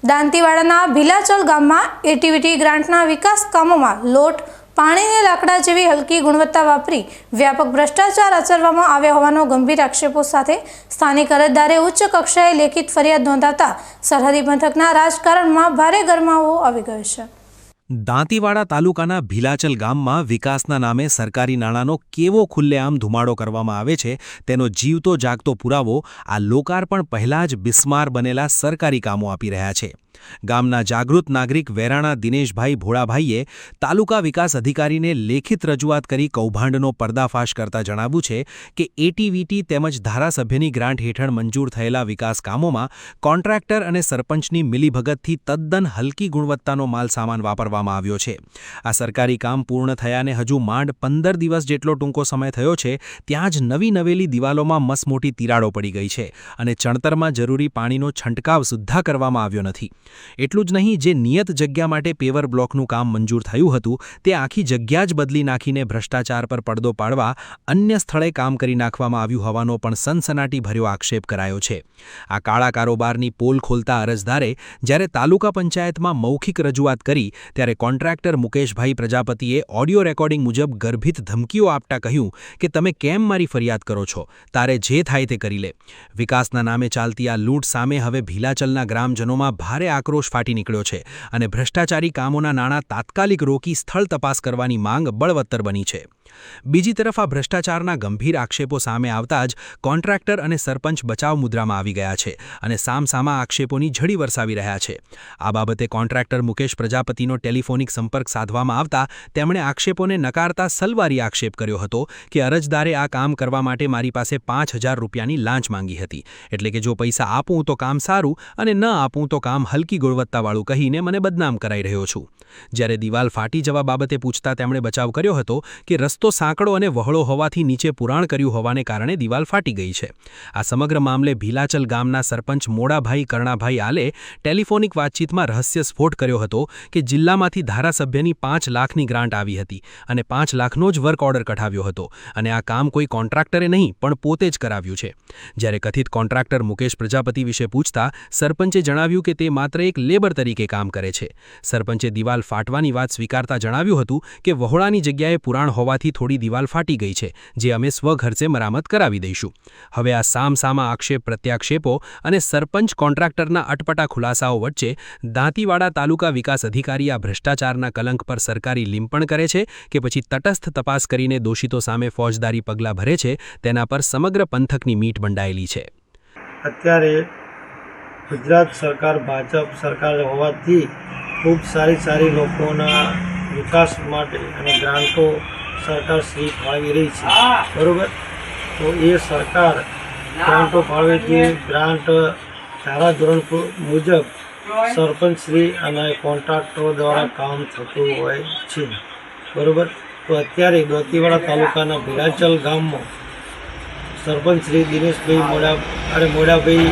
દાંતીવાડાના ભીલાચલ ગામમાં એટીવીટી ગ્રાન્ટના વિકાસ કામોમાં લોટ, પાણીની લાકડા જેવી હલકી ગુણવત્તા વાપરી વ્યાપક ભ્રષ્ટાચાર આચરવામાં આવ્યા હોવાનો ગંભીર આક્ષેપો સાથે સ્થાનિક અરજદારે ઉચ્ચ કક્ષાએ લેખિત ફરિયાદ નોંધાવતા સરહદી પંથકના રાજકારણમાં ભારે ગરમાવો આવી ગયો છે। દાંતીવાડા તાલુકાના ભીલાચલ ગામમાં વિકાસના નામે સરકારી નાણાંનો કેવો ખુલ્લેઆમ ધુમાડો કરવામાં આવે છે તેનો જીવતો જાગતો પુરાવો આ લોકાર્પણ પહેલાં જ બિસ્માર બનેલા સરકારી કામો આપી રહ્યા છે। ગામના જાગૃત નાગરિક વેરાણા દિનેશભાઈ ભોળાભાઈએ તાલુકા વિકાસ અધિકારીને લેખિત રજૂઆત કરી કૌભાંડનો પર્દાફાશ કરતા જણાવ્યું છે કે એટીવીટી તેમજ ધારાસભ્યની ગ્રાન્ટ હેઠળ મંજૂર થયેલા વિકાસ કામોમાં કોન્ટ્રાક્ટર અને સરપંચની મિલીભગતથી તદ્દન હલકી ગુણવત્તાનો માલ સામાન વાપરવામાં આવ્યો છે। આ સરકારી કામ પૂર્ણ થયાને હજુ માંડ 15 દિવસ જેટલો ટૂંકો સમય થયો છે ત્યાં જ નવી નવેલી દિવાલોમાં મસમોટી તિરાડો પડી ગઈ છે અને ચણતરમાં જરૂરી પાણીનો છંટકાવ સુદ્ધા કરવામાં આવ્યો નથી। એટલું જ નહીં, જે નિયત જગ્યા માટે પેવર બ્લોકનું કામ મંજૂર થયું હતું તે આખી જગ્યા જ બદલી નાખીને ભ્રષ્ટાચાર પર પડદો પાડવા અન્ય સ્થળે કામ કરી નાખવામાં આવ્યું હોવાનો પણ સનસનાટીભર્યો આક્ષેપ કરાયો છે। આ કાળા કારોબારની પોલ ખોલતા અરજદારે જ્યારે તાલુકા પંચાયતમાં મૌખિક રજૂઆત કરી ત્યારે કોન્ટ્રાક્ટર મુકેશભાઈ પ્રજાપતિએ ઓડિયો રેકોર્ડિંગ મુજબ ગર્ભિત ધમકીઓ આપતા કહ્યું કે તમે કેમ મારી ફરિયાદ કરો છો, તારે જે થાય તે કરી લે। વિકાસના નામે ચાલતી આ લૂંટ સામે હવે ભીલાચલના ગ્રામજનોમાં ભારે આક્રોશ ફાટી નીકળ્યો છે અને ભ્રષ્ટાચારી કામોના નાણાં તાત્કાલિક રોકી સ્થળ તપાસ કરવાની માંગ બળવત્તર બની છે। બીજી તરફ આ ભ્રષ્ટાચારના ગંભીર આક્ષેપો સામે આવતા જ કોન્ટ્રાક્ટર અને સરપંચ બચાવ મુદ્રામાં આવી ગયા છે અને સામસામા આક્ષેપોની ઝડી વરસાવી રહ્યા છે। આ બાબતે કોન્ટ્રાક્ટર મુકેશ પ્રજાપતિનો ટેલિફોનિક સંપર્ક સાધવામાં આવતા તેમણે આક્ષેપોને નકારતા સલવારી આક્ષેપ કર્યો હતો કે અરજદારે આ કામ કરવા માટે મારી પાસે 5000 રૂપિયાની લાંચ માંગી હતી, એટલે કે જો પૈસા આપું તો કામ સારું અને ન આપું તો કામ હલકી ગુણવત્તાવાળું કહીને મને બદનામ કરાઈ રહ્યો છું। જ્યારે દિવાલ ફાટી જવા બાબતે પૂછતા તેમણે બચાવ કર્યો હતો કે રસ્તો સાંકડો અને વહોળો હોવાથી નીચે પુરાણ કર્યું હોવાને કારણે દિવાલ ફાટી ગઈ છે। આ સમગ્ર મામલે ભીલાચલ ગામના સરપંચ મોડાભાઈ કરણાભાઈ આલે ટેલિફોનિક વાતચીતમાં રહસ્ય સ્ફોટ કર્યો હતો કે જિલ્લામાંથી ધારાસભ્યની 5 લાખની ગ્રાન્ટ આવી હતી અને 5 લાખનો જ વર્ક ઓર્ડર કઢાવ્યો હતો અને આ કામ કોઈ કોન્ટ્રાક્ટરે નહીં પણ પોતે જ કરાવ્યું છે। જ્યારે કથિત કોન્ટ્રાક્ટર મુકેશ પ્રજાપતિ વિશે પૂછતા સરપંચે જણાવ્યું કે તે માત્ર એક લેબર તરીકે કામ કરે છે। સરપંચે દિવાલ ફાટવાની વાત સ્વીકારતા જણાવ્યું હતું કે વહોળાની જગ્યાએ પુરાણ હોવાથી થોડી દિવાલ ફાટી ગઈ છે, જે અમે સ્વખર્ચે મરામત કરાવી દઈશું। હવે આ સામસામા આક્ષેપ પ્રત્યાક્ષેપો અને સરપંચ કોન્ટ્રાક્ટરના અટપટા ખુલાસાઓ વચ્ચે દાંતીવાડા તાલુકા વિકાસ અધિકારી આ ભ્રષ્ટાચારના કલંક પર સરકારી લીંપણ કરે છે કે પછી તટસ્થ તપાસ કરીને દોષિતો સામે ફોજદારી પગલાં ભરે છે તેના પર સમગ્ર પંથકની મીટ બંધાયેલી છે। અત્યારે ગુજરાત સરકાર ભાજપ સરકાર હોવાથી ખૂબ સારી લોકોના વિકાસ માટે અને ગ્રાન્ટો સરકાર શ્રી ફાળવી રહી છે, બરાબર। તો એ સરકાર ગ્રાન્ટો ફાળવે છે, ગ્રાન્ટ ધારાધોરણ મુજબ સરપંચ શ્રી અને કોન્ટ્રાક્ટરો દ્વારા કામ થતું હોય છે, બરાબર। તો અત્યારે દાંતીવાડા તાલુકાના ભીલાચલ ગામમાં સરપંચ શ્રી દિનેશભાઈ મોડાભાઈ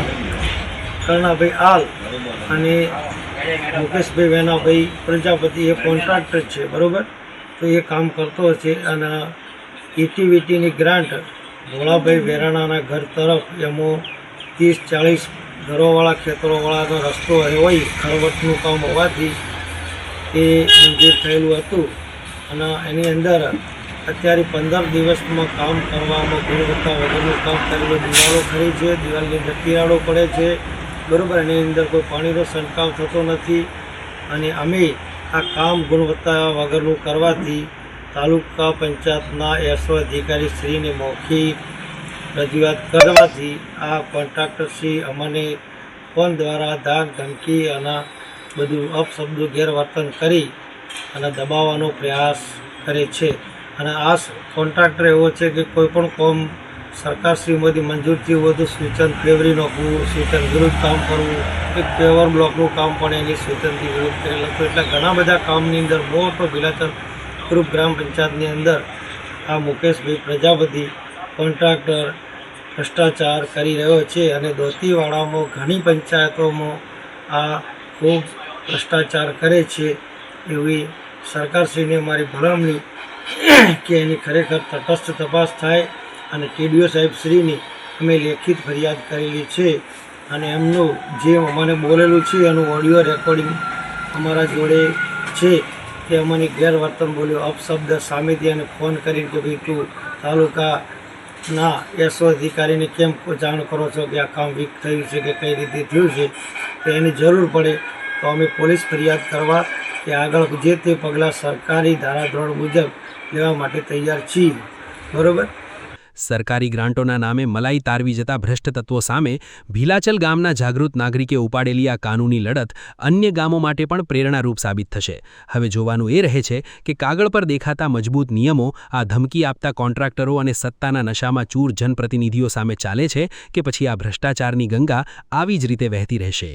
કરણાભાઈ આલ અને મુકેશભાઈ વેનાભાઈ પ્રજાપતિ એ કોન્ટ્રાક્ટર છે, બરાબર। તો એ કામ કરતો છે અને એટીવીટીની ગ્રાન્ટ ભોળાભાઈ વેરાણાના ઘર તરફ એમાં 30-40 ઘરોવાળા ખેતરોવાળાનો રસ્તો હોય ખરવટનું કામ હોવાથી એ મંજૂર થયેલું હતું અને એની અંદર અત્યારે 15 દિવસમાં કામ કરવામાં ગુણવત્તા વગરનું કામ કરેલું, દિવાલો ખરી છે, દિવાલની અંદર તિરાડો પડે છે, બરાબર। એની અંદર કોઈ પાણીનો છંટકાવ થતો નથી અને અમે આ કામ ગુણવત્તા વગરનું કરવાથી તાલુકા પંચાયતના એસઓ અધિકારી શ્રીને મૌખિક રજૂઆત કરવાથી આ કોન્ટ્રાક્ટરશ્રી અમને ફોન દ્વારા ધાક ધમકી અને બધું અપશબ્દો ગેરવર્તન કરી અને દબાવવાનો પ્રયાસ કરે છે। અને આ કોન્ટ્રાક્ટર એવો છે કે કોઈપણ કામ સરકારશ્રીમાંથી મંજૂર થયું હોય તો સૂચન ફેવરી નાખવું, સૂચન વિરુદ્ધ કામ કરવું, એક પેવર બ્લોકનું કામ પણ એની સૂચનથી વિરુદ્ધ કરેલું હતું। એટલે ઘણા બધા કામની અંદર મોટો ભીલાચલ ગ્રુપ ગ્રામ પંચાયતની અંદર આ મુકેશભાઈ પ્રજાપતિ કોન્ટ્રાક્ટર ભ્રષ્ટાચાર કરી રહ્યો છે અને દાંતીવાડામાં ઘણી પંચાયતોમાં આ ખૂબ ભ્રષ્ટાચાર કરે છે। એવી સરકારશ્રીને મારી ભલામણી કે એની ખરેખર તટસ્થ તપાસ થાય અને ટીડીઓ સાહેબ શ્રીની અમે લેખિત ફરિયાદ કરેલી છે અને એમનું જે મને બોલેલું છે એનું ઓડિયો રેકોર્ડિંગ અમારા જોડે છે કે અમને ગેરવર્તન બોલ્યો, અપશબ્દ સામેથી અને ફોન કરીને કે ભાઈ તું તાલુકાના એસઓ અધિકારીને કેમ જાણ કરો છો કે આ કામ વીક થયું છે કે કઈ રીતે થયું છે, તો એની જરૂર પડે તો અમે પોલીસ ફરિયાદ કરવા કે આગળ જે તે પગલાં સરકારી ધારાધોરણ મુજબ લેવા માટે તૈયાર છીએ. બરાબર. સરકારી ગ્રાન્ટોના નામે મલાઈ તારવી જતા ભ્રષ્ટ તત્વો સામે ભીલાચલ ગામના જાગૃત નાગરિકે ઉપાડેલી આ કાનૂની લડત અન્ય ગામો માટે પણ પ્રેરણારૂપ સાબિત થશે. હવે જોવાનું એ રહે છે કે કાગળ પર દેખાતા મજબૂત નિયમો આ ધમકી આપતા કોન્ટ્રાક્ટરો અને સત્તાના નશામાં ચૂર જનપ્રતિનિધિઓ સામે ચાલે છે કે પછી આ ભ્રષ્ટાચારની ગંગા આવી જ રીતે વહેતી રહેશે.